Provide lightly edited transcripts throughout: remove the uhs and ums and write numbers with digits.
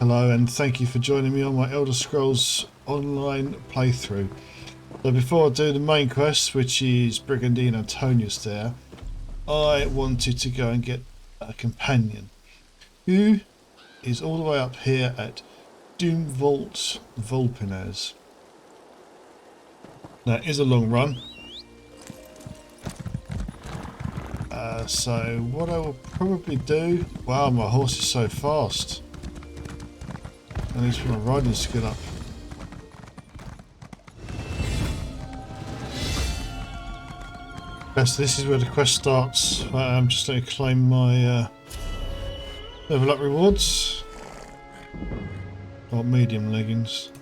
Hello and thank you for joining me on my Elder Scrolls Online playthrough. So before I do the main quest, which is Brigandine Antonius there, I wanted to go and get a companion who is all the way up here at Doomvault Vulpinez. Now it is a long run. So what I will probably do... Wow, my horse is so fast. I need to put my riding skill up. Yes, this is where the quest starts. I'm just going to claim my level up rewards. Or medium leggings.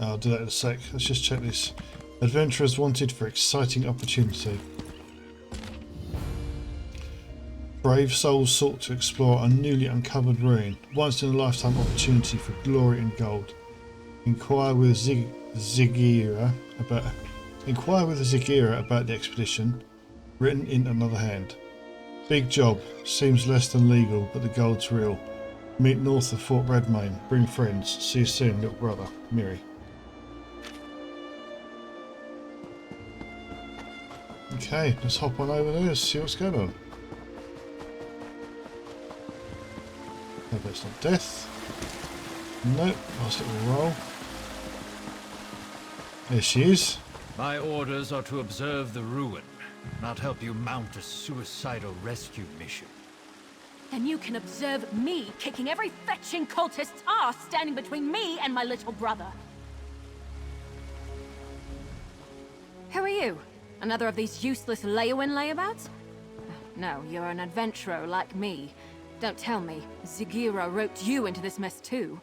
I'll do that in a sec. Let's just check this. Adventurers wanted for exciting opportunity. Brave souls sought to explore a newly uncovered ruin. Once in a lifetime opportunity for glory and gold. Inquire with Zigira about the expedition. Written in another hand. Big job. Seems less than legal, but the gold's real. Meet north of Fort Redmayne. Bring friends. See you soon, little brother. Mirri. Okay, let's hop on over there and see what's going on. Hope it's not death. Nope, nice little roll. There she is. My orders are to observe the ruin, not help you mount a suicidal rescue mission. Then you can observe me kicking every fetching cultist's ass standing between me and my little brother. Who are you? Another of these useless lay-in layabouts? No, you're an adventurer like me. Don't tell me, Zigira roped you into this mess too.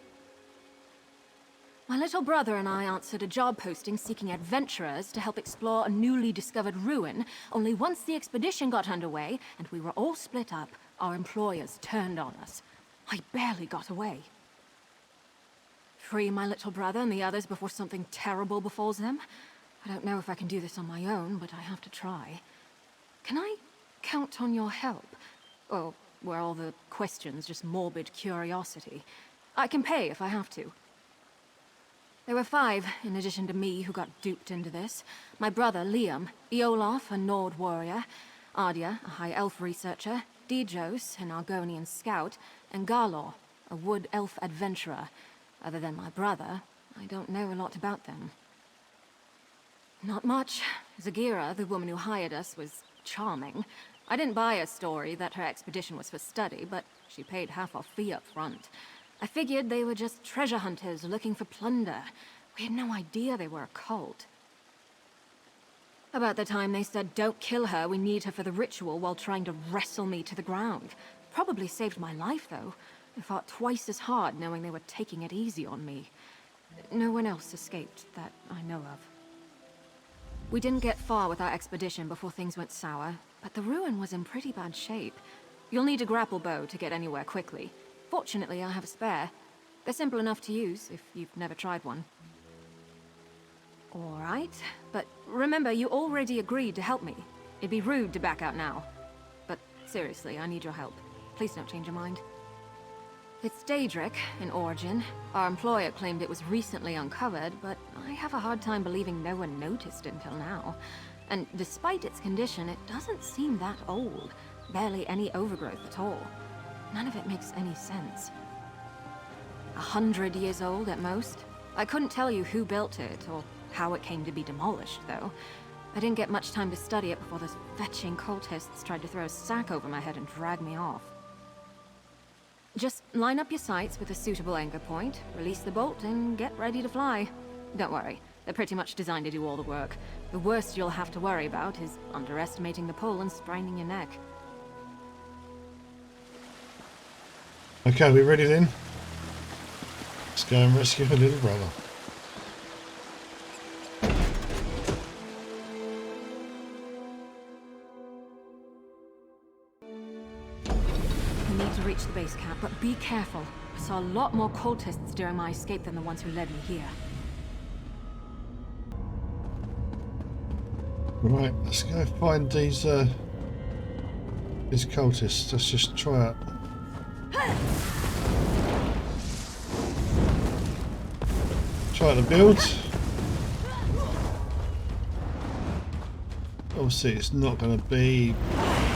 My little brother and I answered a job posting seeking adventurers to help explore a newly discovered ruin, only once the expedition got underway and we were all split up, our employers turned on us. I barely got away. Free my little brother and the others before something terrible befalls them? I don't know if I can do this on my own, but I have to try. Can I count on your help? Or were all the questions just morbid curiosity? I can pay if I have to. There were 5, in addition to me, who got duped into this. My brother, Liam, Iolaf, a Nord warrior, Ardia, a high elf researcher, Dijos, an Argonian scout, and Garlor, a wood elf adventurer. Other than my brother, I don't know a lot about them. Not much. Zigira, the woman who hired us, was charming. I didn't buy a story that her expedition was for study, but she paid half our fee up front. I figured they were just treasure hunters looking for plunder. We had no idea they were a cult. About the time they said, "Don't kill her, we need her for the ritual," while trying to wrestle me to the ground. Probably saved my life, though. I fought twice as hard knowing they were taking it easy on me. No one else escaped that I know of. We didn't get far with our expedition before things went sour, but the ruin was in pretty bad shape. You'll need a grapple bow to get anywhere quickly. Fortunately, I have a spare. They're simple enough to use if you've never tried one. All right, but remember, you already agreed to help me. It'd be rude to back out now. But seriously, I need your help. Please don't change your mind. It's Daedric, in origin. Our employer claimed it was recently uncovered, but I have a hard time believing no one noticed until now. And despite its condition, it doesn't seem that old. Barely any overgrowth at all. None of it makes any sense. 100 years old at most. I couldn't tell you who built it, or how it came to be demolished, though. I didn't get much time to study it before those fetching cultists tried to throw a sack over my head and drag me off. Just line up your sights with a suitable anchor point, release the bolt, and get ready to fly. Don't worry, they're pretty much designed to do all the work. The worst you'll have to worry about is underestimating the pull and spraining your neck. Okay, we ready then? Let's go and rescue her little brother. We need to reach the base camp, but be careful. I saw a lot more cultists during my escape than the ones who led me here. Right, let's go find these cultists. Let's just try out. Try out the build. Obviously it's not going to be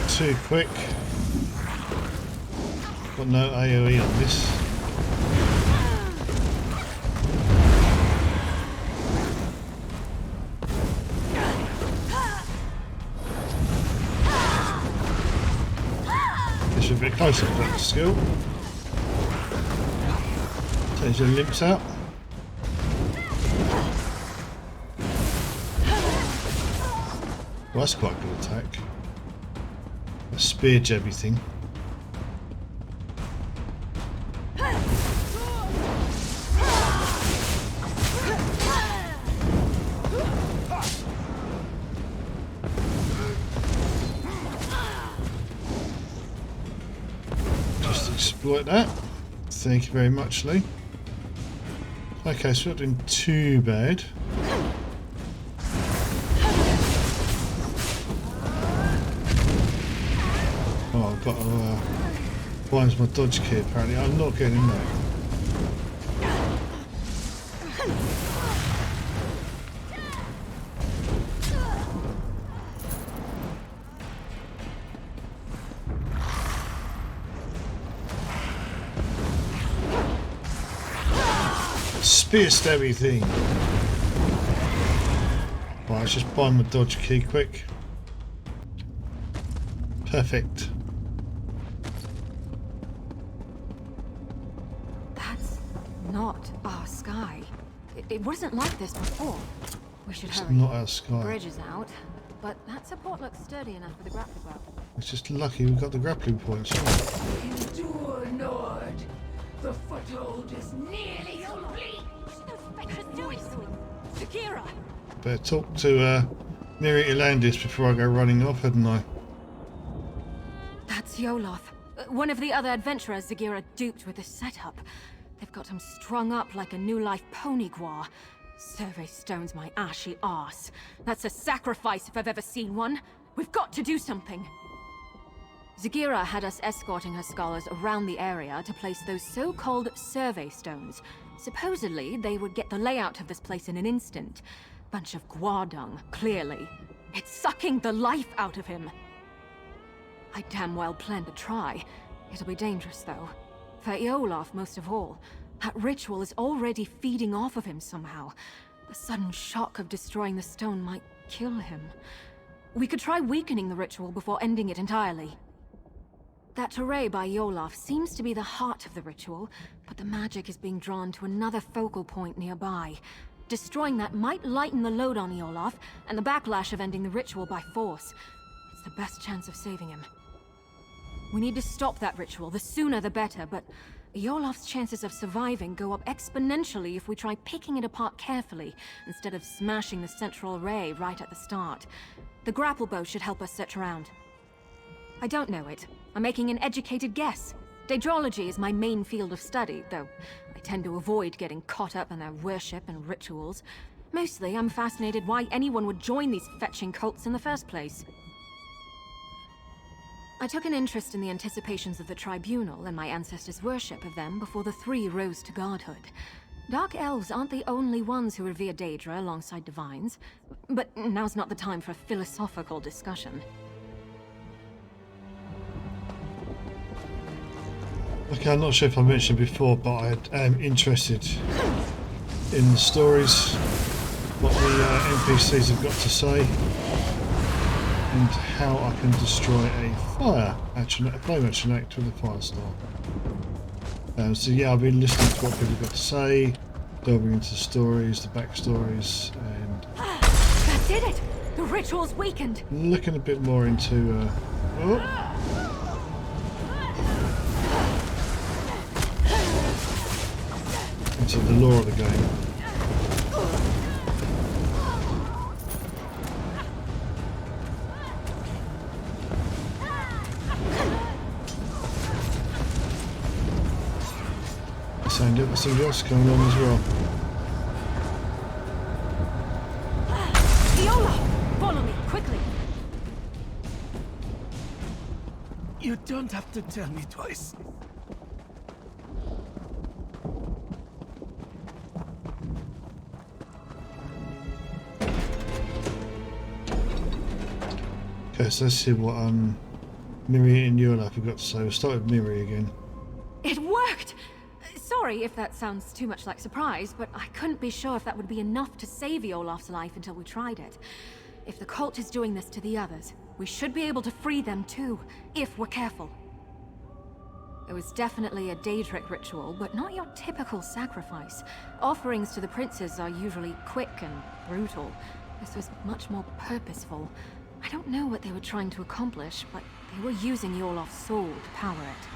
too quick. Got no AoE on this. This should be a closer to that skill. Take your limps out. Well, that's quite a good attack. A spear jabby thing. Just exploit that. Thank you very much, Lee. Okay, so we're not doing too bad. Oh, I've got to find my dodge key apparently. I'm not getting in there. Spear stabby thing. Right, let's just buy my dodge key quick. Perfect. That's not our sky. It wasn't like this before. We should It's hurry. not our sky. Bridge is out, but that support looks sturdy enough for the grappling hook. It's just lucky we've got the grappling points. Endure, Nord. The foothold is nearly complete. Zakira! Better talk to Mirri Elandis before I go running off, hadn't I? That's Yoloth. One of the other adventurers Zakira duped with this setup. They've got him strung up like a new life pony guar. Survey stones my ashy arse. That's a sacrifice if I've ever seen one. We've got to do something. Zakira had us escorting her scholars around the area to place those so-called survey stones. Supposedly, they would get the layout of this place in an instant. Bunch of guardung, clearly. It's sucking the life out of him. I damn well plan to try. It'll be dangerous, though. For Eolaf, most of all. That ritual is already feeding off of him somehow. The sudden shock of destroying the stone might kill him. We could try weakening the ritual before ending it entirely. That array by Eolaf seems to be the heart of the ritual, but the magic is being drawn to another focal point nearby. Destroying that might lighten the load on Eolaf, and the backlash of ending the ritual by force. It's the best chance of saving him. We need to stop that ritual, the sooner the better, but Eolaf's chances of surviving go up exponentially if we try picking it apart carefully, instead of smashing the central array right at the start. The grapple bow should help us search around. I don't know it. I'm making an educated guess. Daedrology is my main field of study, though I tend to avoid getting caught up in their worship and rituals. Mostly, I'm fascinated why anyone would join these fetching cults in the first place. I took an interest in the anticipations of the Tribunal and my ancestors' worship of them before the three rose to godhood. Dark elves aren't the only ones who revere Daedra alongside divines, but now's not the time for a philosophical discussion. Okay, I'm not sure if I mentioned before, but I am interested in the stories, what the NPCs have got to say, and how I can destroy a flame action with a fire star. So yeah, I've been listening to what people have got to say, delving into the stories, the backstories, and That did it! The ritual's weakened! looking a bit more into into the lore of the game. Somebody else coming on as well. Viola! Follow me, quickly! You don't have to tell me twice. Okay, so let's see what Mirri and Yola have got to say. We'll start with Mirri again. It worked! Sorry if that sounds too much like surprise, but I couldn't be sure if that would be enough to save Olaf's life until we tried it. If the cult is doing this to the others, we should be able to free them too, if we're careful. It was definitely a Daedric ritual, but not your typical sacrifice. Offerings to the princes are usually quick and brutal. This was much more purposeful. I don't know what they were trying to accomplish, but they were using Olaf's soul to power it.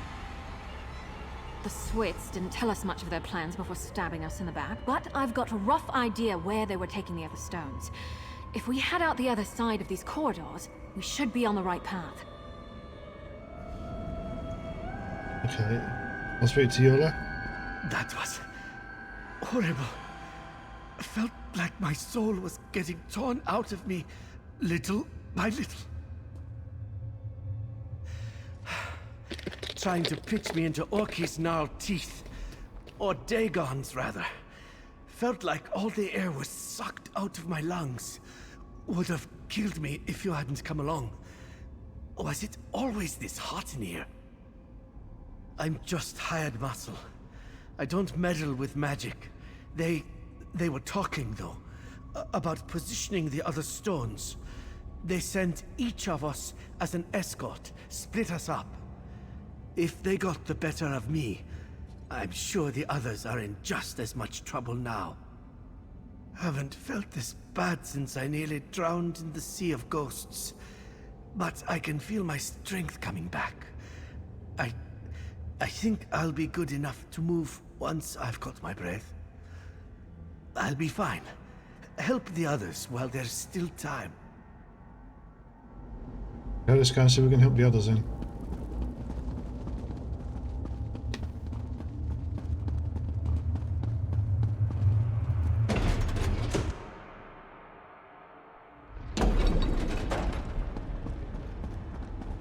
The Swits didn't tell us much of their plans before stabbing us in the back, but I've got a rough idea where they were taking the other stones. If we head out the other side of these corridors, we should be on the right path. Okay, I'll speak to Yola. That was horrible. I felt like my soul was getting torn out of me, little by little. Trying to pitch me into Orki's gnarled teeth. Or Dagon's, rather. Felt like all the air was sucked out of my lungs. Would have killed me if you hadn't come along. Was it always this hot in here? I'm just hired muscle. I don't meddle with magic. They were talking, though, about positioning the other stones. They sent each of us as an escort, split us up. If they got the better of me, I'm sure the others are in just as much trouble now. Haven't felt this bad since I nearly drowned in the sea of ghosts. But I can feel my strength coming back. I think I'll be good enough to move once I've got my breath. I'll be fine. Help the others while there's still time. Okay, let's go and see if we can help the others in.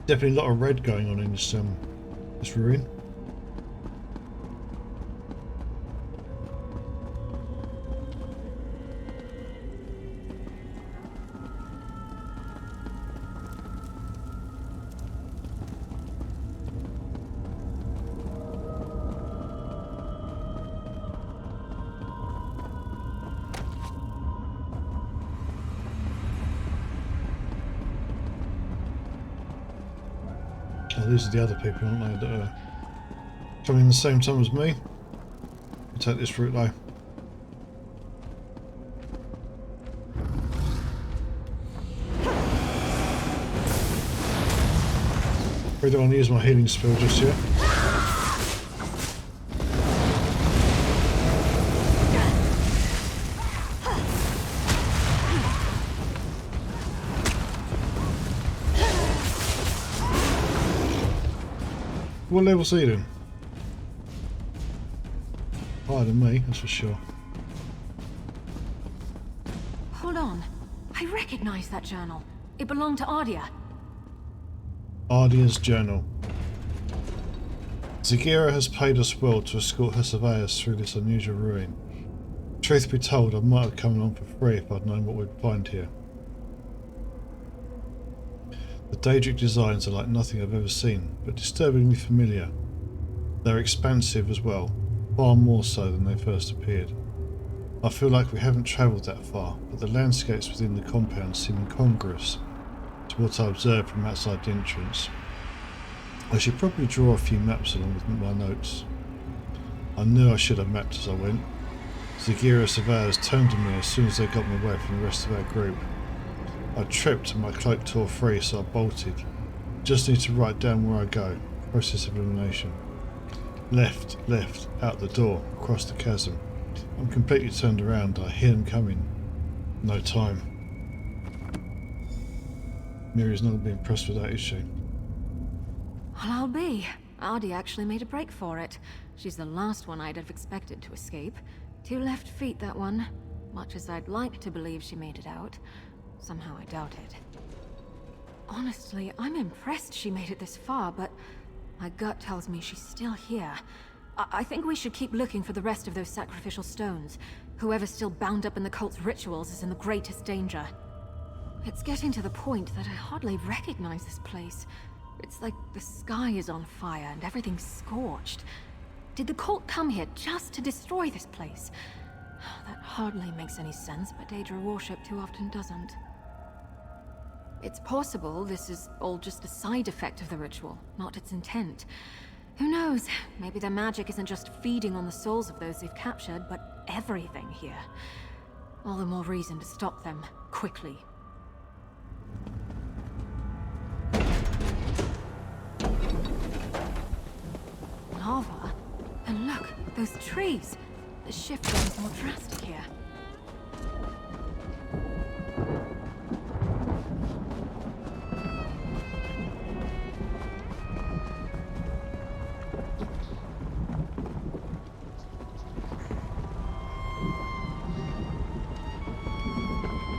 Definitely a lot of red going on in this ruin. Oh, these are the other people, aren't they, that are coming the same time as me? I'll take this route though. I don't want to use my healing spell just yet. What level's he then? Higher than me, that's for sure. Hold on. I recognize that journal. It belonged to Ardia. Ardia's journal. Zagira has paid us well to escort her surveyors through this unusual ruin. Truth be told, I might have come along for free if I'd known what we'd find here. The Daedric designs are like nothing I've ever seen, but disturbingly familiar. They're expansive as well, far more so than they first appeared. I feel like we haven't travelled that far, but the landscapes within the compound seem incongruous to what I observed from outside the entrance. I should probably draw a few maps along with my notes. I knew I should have mapped as I went. Zagira surveyors turned to me as soon as they got me away from the rest of our group. I tripped and my cloak tore free, so I bolted. Just need to write down where I go. Process of elimination. Left, out the door, across the chasm. I'm completely turned around. I hear them coming. No time. Mirri's not going to be impressed with that, is she? Well, I'll be. Ardia actually made a break for it. She's the last one I'd have expected to escape. 2 left feet, that one. Much as I'd like to believe she made it out, somehow I doubt it. Honestly, I'm impressed she made it this far, but my gut tells me she's still here. I think we should keep looking for the rest of those sacrificial stones. Whoever's still bound up in the cult's rituals is in the greatest danger. It's getting to the point that I hardly recognize this place. It's like the sky is on fire and everything's scorched. Did the cult come here just to destroy this place? That hardly makes any sense, but Daedra worship too often doesn't. It's possible this is all just a side effect of the ritual, not its intent. Who knows? Maybe their magic isn't just feeding on the souls of those they've captured, but everything here. All the more reason to stop them, quickly. Lava? And look, those trees! The shift is more drastic here.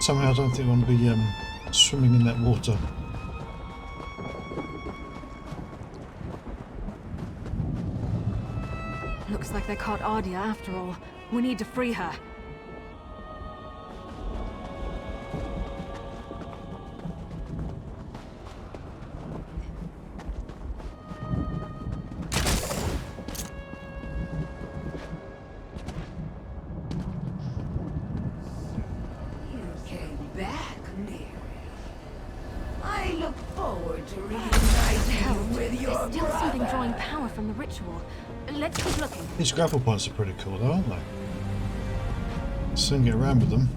Somehow I don't think I want to be swimming in that water. Looks like they caught Ardia after all. We need to free her. You came back, Mirri. I look forward to reuniting you with your There's still something brother. drawing power from the ritual. Let's keep looking. These grapple points are pretty cool though, aren't they? Soon get around with them.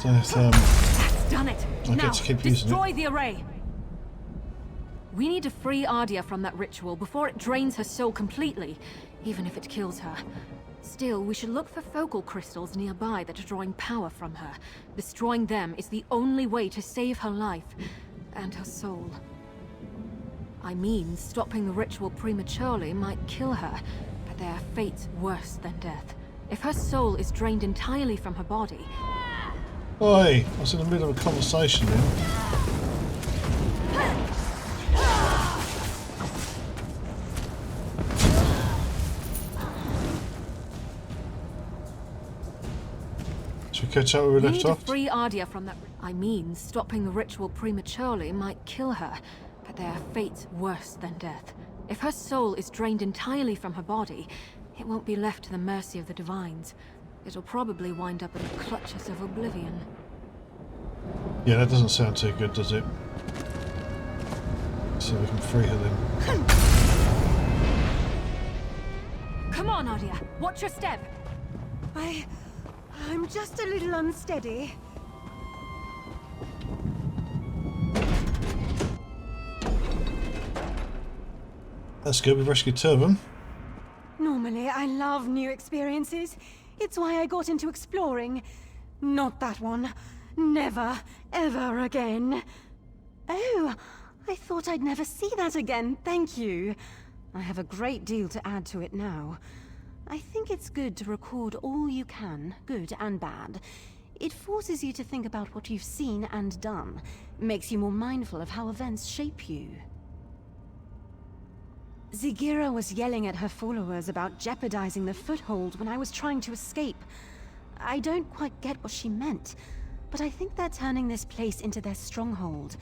So if, That's done it. I Now, get to keep using destroy the array. We need to free Ardia from that ritual before it drains her soul completely, even if it kills her. Still, we should look for focal crystals nearby that are drawing power from her. Destroying them is the only way to save her life and her soul. I mean, stopping the ritual prematurely might kill her, but there are fates worse than death. If her soul is drained entirely from her body... Oi! I was in the middle of a conversation then. Should we catch up where we We left need to off? free Ardia from that... I mean, stopping the ritual prematurely might kill her, but there are fates worse than death. If her soul is drained entirely from her body, it won't be left to the mercy of the Divines. It'll probably wind up in the clutches of oblivion. Yeah, that doesn't sound too good, does it? See if we can free her then. Come on, Ardia! Watch your step! I'm just a little unsteady. That's good, we've rescued two of them. Normally, I love new experiences. It's why I got into exploring. Not that one. Never, ever again. Oh, I thought I'd never see that again. Thank you. I have a great deal to add to it now. I think it's good to record all you can, good and bad. It forces you to think about what you've seen and done. Makes you more mindful of how events shape you. Zigira was yelling at her followers about jeopardizing the foothold when I was trying to escape. I don't quite get what she meant, but I think they're turning this place into their stronghold.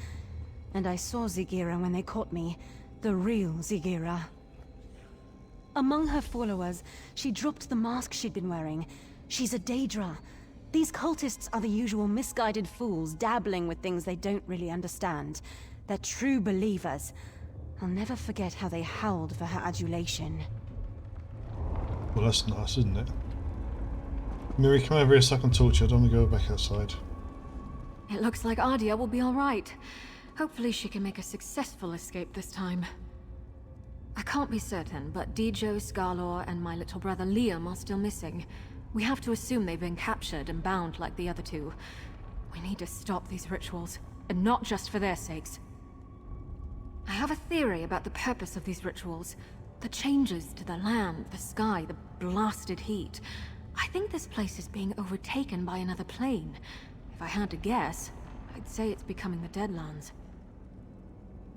And I saw Zigira when they caught me, the real Zigira. Among her followers, she dropped the mask she'd been wearing. She's a Daedra. These cultists are the usual misguided fools dabbling with things they don't really understand. They're true believers. I'll never forget how they howled for her adulation. Well, that's nice, isn't it? Mirri, come over here so I can talk to you. I don't want to go back outside. It looks like Ardia will be alright. Hopefully she can make a successful escape this time. I can't be certain, but Dijo, Scarlor, and my little brother Liam are still missing. We have to assume they've been captured and bound like the other two. We need to stop these rituals, and not just for their sakes. I have a theory about the purpose of these rituals. The changes to the land, the sky, the blasted heat. I think this place is being overtaken by another plane. If I had to guess, I I'd say it's becoming the Deadlands.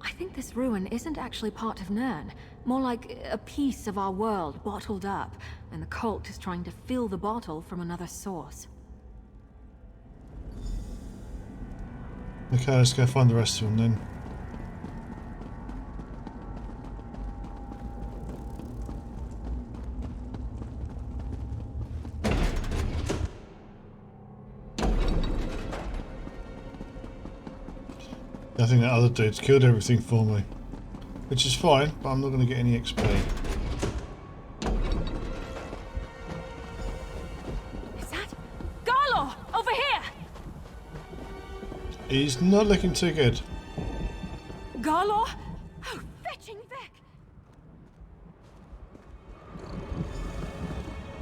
I think this ruin isn't actually part of Nirn. More like a piece of our world bottled up, and the cult is trying to fill the bottle from another source. Okay, let's go find the rest of them then. I think that other dude's killed everything for me, which is fine, but I'm not going to get any XP. Is that Garlor over here? He's not looking too good. Garlor? Oh, fetching Vic!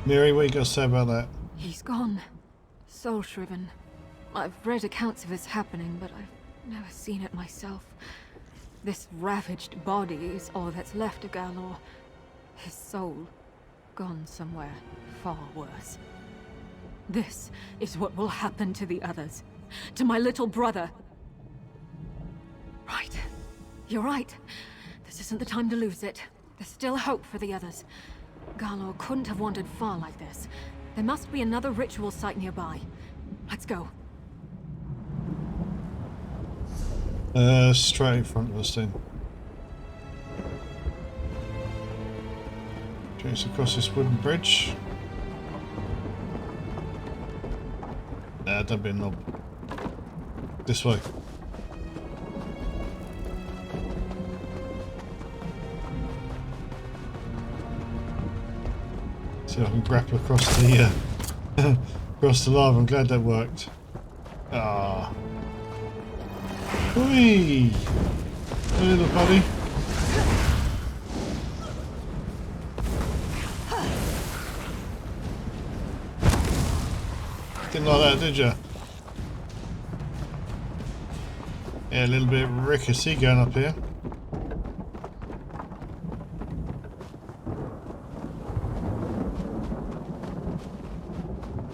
Mirri, what you got to say about that? He's gone. Soul-shriven. I've read accounts of this happening, but I've never seen it myself. This ravaged body is all that's left of Garlor. His soul, gone somewhere far worse. This is what will happen to the others. To my little brother. Right. You're right. This isn't the time to lose it. There's still hope for the others. Garlor couldn't have wandered far like this. There must be another ritual site nearby. Let's go. Straight in front of us then. It's across this wooden bridge. Nah, don't be a knob. This way. See if I can grapple across the across the lava. I'm glad that worked. Ah. Whee! Hey, little buddy. Didn't like that, did you? Yeah, a little bit rickety going up here.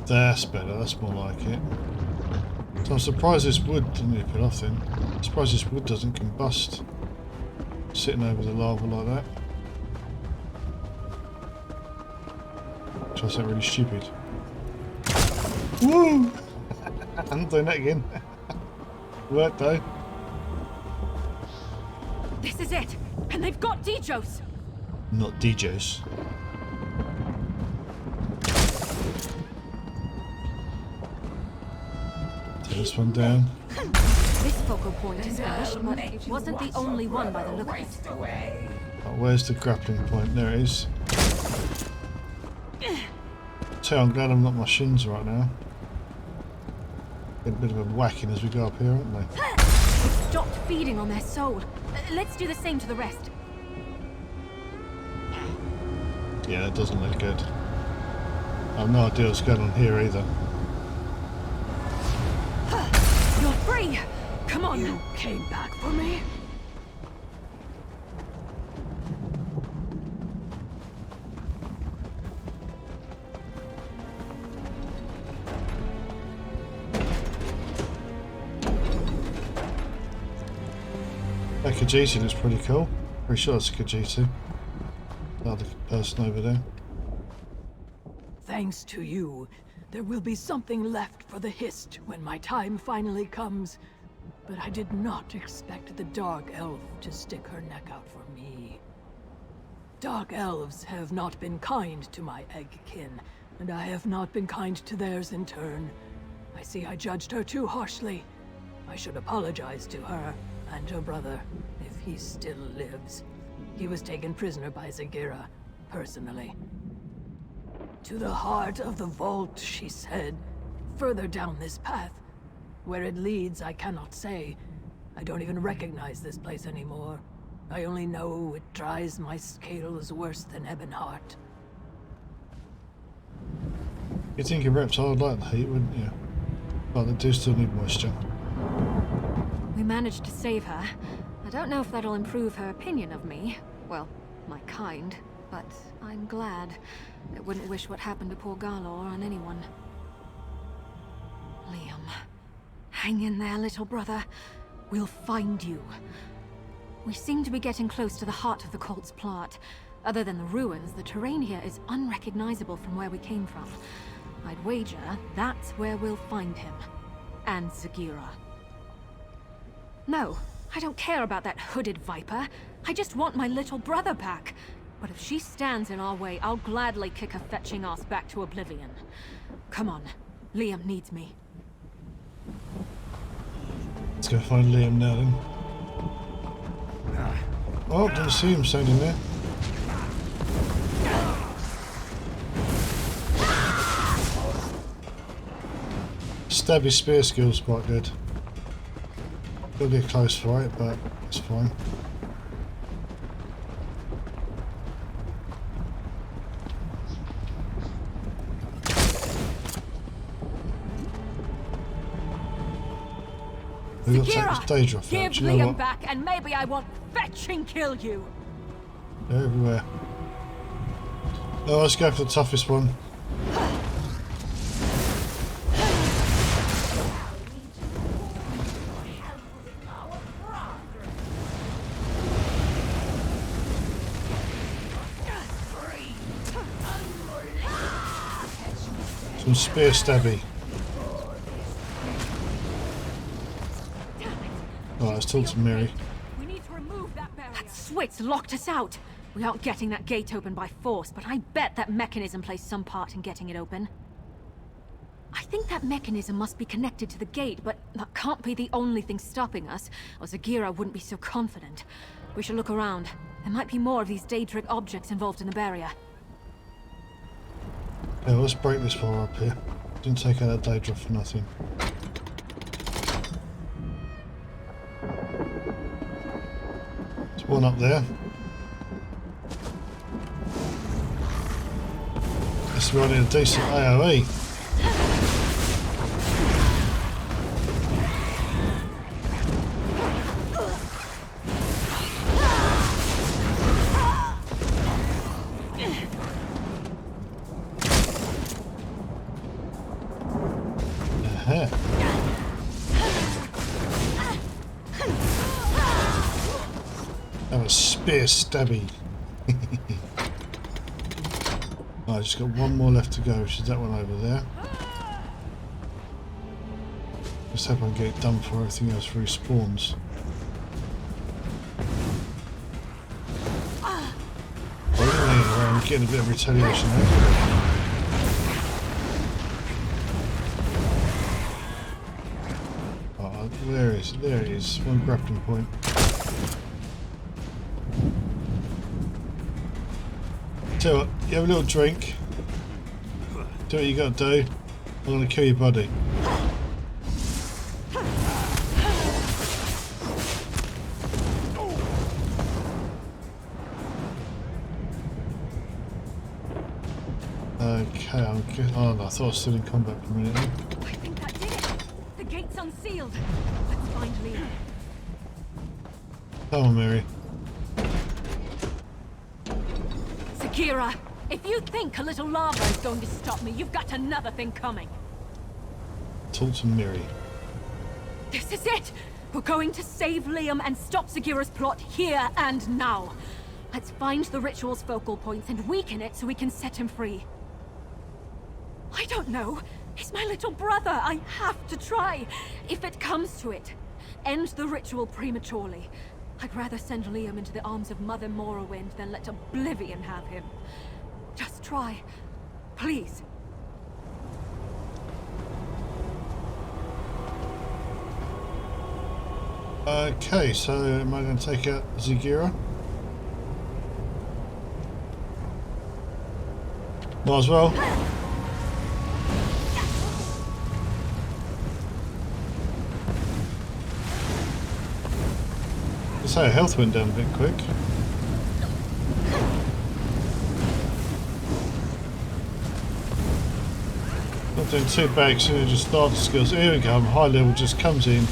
That's better, that's more like it. So I'm surprised this wood didn't get put off then. I'm surprised this wood doesn't combust sitting over the lava like that. Try something really stupid. Woo! I'm doing that again. Worked though. This is it! And they've got Dijos! Not DJs. Take this one down. This focal point is finished, but it wasn't the only one by the look of it. Oh, where's the grappling point? There it is. Tell, I'm glad I'm not my shins right now. Get a bit of a whacking as we go up here, aren't they? They've stopped feeding on their soul. Let's do the same to the rest. Yeah, that doesn't look good. I've no idea what's going on here either. You're free! Come on! You came back for me? That Khajiit looks pretty cool. Pretty sure it's a Khajiit. The other person over there. Thanks to you, there will be something left for the Hist when my time finally comes. But I did not expect the Dark Elf to stick her neck out for me. Dark Elves have not been kind to my Eggkin, and I have not been kind to theirs in turn. I see I judged her too harshly. I should apologize to her and her brother, if he still lives. He was taken prisoner by Zagira, personally. To the heart of the vault, she said. Further down this path. Where it leads, I cannot say. I don't even recognize this place anymore. I only know it dries my scales worse than Ebonheart. You'd think a reptile would like the heat, wouldn't you? But they do still need moisture. We managed to save her. I don't know if that'll improve her opinion of me. Well, my kind. But I'm glad. I wouldn't wish what happened to poor Garlor on anyone. Liam. Hang in there, little brother. We'll find you. We seem to be getting close to the heart of the cult's plot. Other than the ruins, the terrain here is unrecognizable from where we came from. I'd wager that's where we'll find him. And Zagira. No, I don't care about that hooded viper. I just want my little brother back. But if she stands in our way, I'll gladly kick her fetching ass back to oblivion. Come on, Liam needs me. Let's go find Liam now then. Oh, didn't see him standing there. Stabby spear skill's quite good. It'll be a close fight, but it's fine. We've got to take this Daedra off Give that. Do you know Liam what? back, and maybe I won't fetching kill you. They're everywhere. Oh, let's go for the toughest one. Some spear stabby. Right, let's talk to Mirri. We need to remove that barrier. That switch locked us out. We aren't getting that gate open by force, but I bet that mechanism plays some part in getting it open. I think that mechanism must be connected to the gate, but that can't be the only thing stopping us, or Zagira wouldn't be so confident. We should look around. There might be more of these Daedric objects involved in the barrier. Yeah, let's break this far up here. Didn't take out that Daedra for nothing. There's one up there. This is running a decent AoE. That was spear stabby. I just got one more left to go, which is that one over there. Just hope I can get it done before everything else respawns. I'm getting a bit of retaliation there. Where is it? There it is. One grappling point. Tell you what, you have a little drink. Do what you got to do. I'm going to kill your buddy. Okay, I'm good. Oh no, I thought I was still in combat for a minute then. I think that did it. The gate's unsealed. Let's find Liam. Come on, Mirri. Zagira, if you think a little lava is going to stop me, you've got another thing coming. Talk to Mirri. This is it! We're going to save Liam and stop Zagira's plot here and now. Let's find the ritual's focal points and weaken it so we can set him free. I don't know. He's my little brother. I have to try. If it comes to it, end the ritual prematurely. I'd rather send Liam into the arms of Mother Morrowind than let Oblivion have him. Just try. Please. Okay, so am I going to take out Zagira? Might as well. Let's say her health went down a bit quick. Not doing too bad, so just starter skills. Here we go, high level just comes in.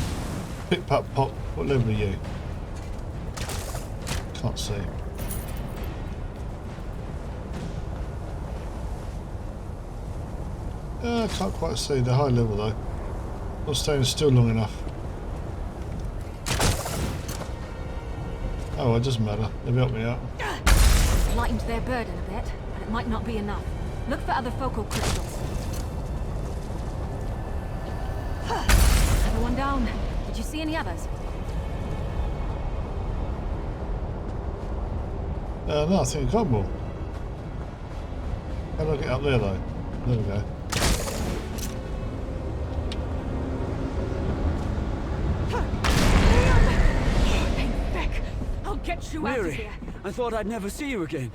Pip pop pop. What level are you? Can't see. I can't quite see the high level though. Not staying still long enough. Oh, it doesn't matter. They've helped me out. It's lightened their burden a bit, but it might not be enough. Look for other focal crystals. Another one down. Did you see any others? No, I think I got more. How do I get up there though? There we go. I'll get you out of Mirri, here. I thought I'd never see you again.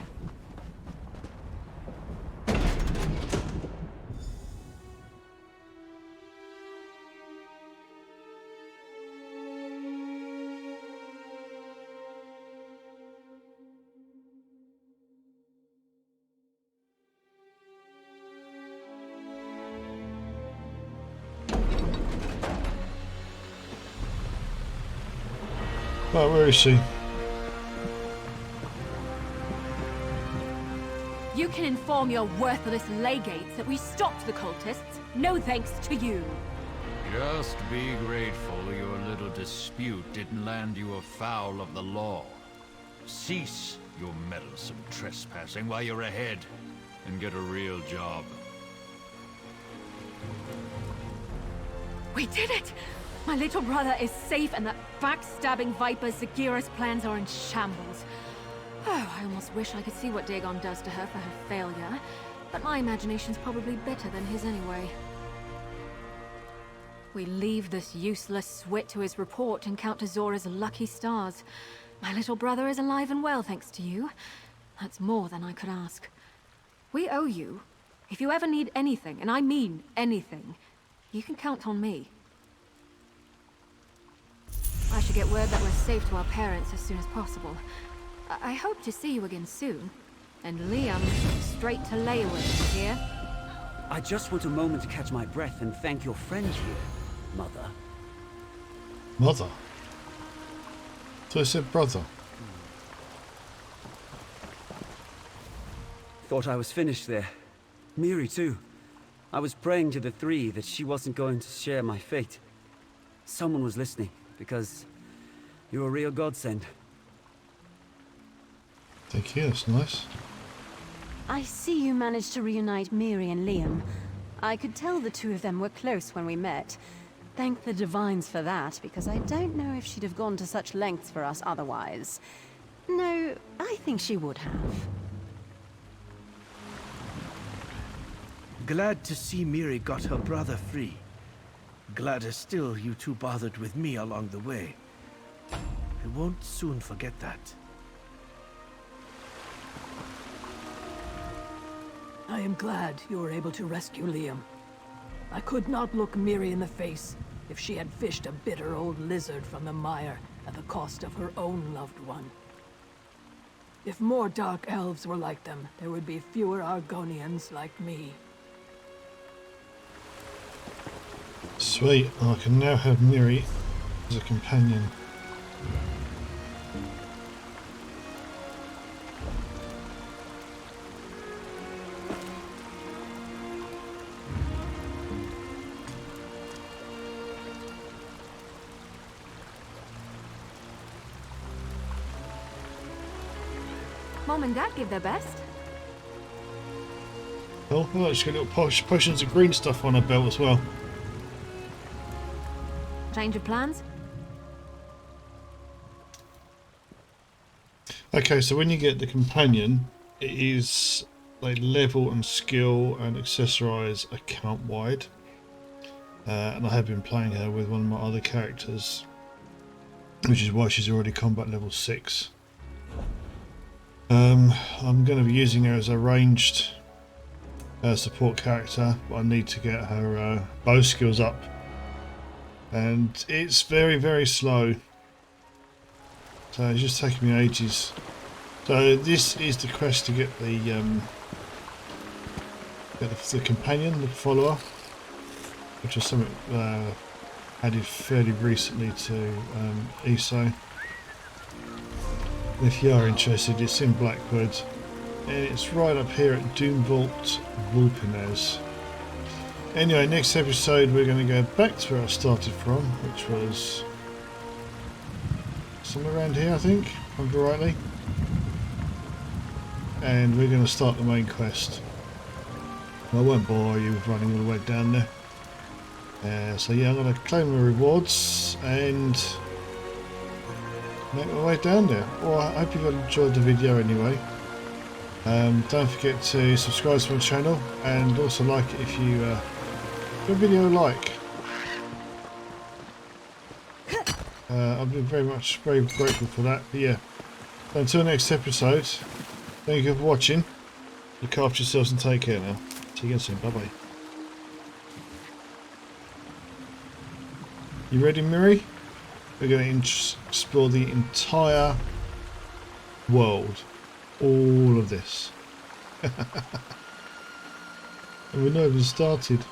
Right, where is she? You can inform your worthless legates that we stopped the cultists. No thanks to you. Just be grateful your little dispute didn't land you afoul of the law. Cease your meddlesome trespassing while you're ahead, and get a real job. We did it! My little brother is safe, and that backstabbing viper Zagira's plans are in shambles. Oh, I almost wish I could see what Dagon does to her for her failure, but my imagination's probably better than his anyway. We leave this useless swit to his report and count to Zora's lucky stars. My little brother is alive and well, thanks to you. That's more than I could ask. We owe you. If you ever need anything, and I mean anything, you can count on me. I should get word that we're safe to our parents as soon as possible. I hope to see you again soon. And Liam, straight to Blackwood, here. I just want a moment to catch my breath and thank your friend here, Mother. Mother? So I said brother. Thought I was finished there. Mirri too. I was praying to the three that she wasn't going to share my fate. Someone was listening, because you're a real godsend. Thank you, that's nice. I see you managed to reunite Mirri and Liam. I could tell the two of them were close when we met. Thank the Divines for that, because I don't know if she'd have gone to such lengths for us otherwise. No, I think she would have. Glad to see Mirri got her brother free. Gladder still you two bothered with me along the way. I won't soon forget that. I am glad you were able to rescue Liam. I could not look Mirri in the face if she had fished a bitter old lizard from the mire at the cost of her own loved one. If more dark elves were like them, there would be fewer Argonians like me. Sweet, I can now have Mirri as a companion. Mom and Dad give their best. Oh, look, she's got little potions of green stuff on her belt as well. Change of plans? Okay, so when you get the companion, it is like level and skill and accessorize account wide. And I have been playing her with one of my other characters, which is why she's already combat level 6. I'm going to be using her as a ranged support character, but I need to get her bow skills up. And it's very, very slow. So it's just taking me ages. So this is the quest to get the companion, the follower, which is something added fairly recently to ESO. If you are interested, it's in Blackwood, and it's right up here at Doomvault Vulpines. Anyway, next episode we're going to go back to where I started from, which was somewhere around here, I think, if I remember rightly. And we're going to start the main quest. I won't bore you with running all the way down there. So yeah, I'm going to claim my rewards and make my way down there. Well, I hope you've enjoyed the video anyway. Don't forget to subscribe to my channel and also like it if you give a video a like. I'll be very grateful for that. But yeah, so until next episode, thank you for watching. Look after yourselves and take care now. See you again soon. Bye bye. You ready, Mirri? We're going to explore the entire world. All of this. And we've not even started.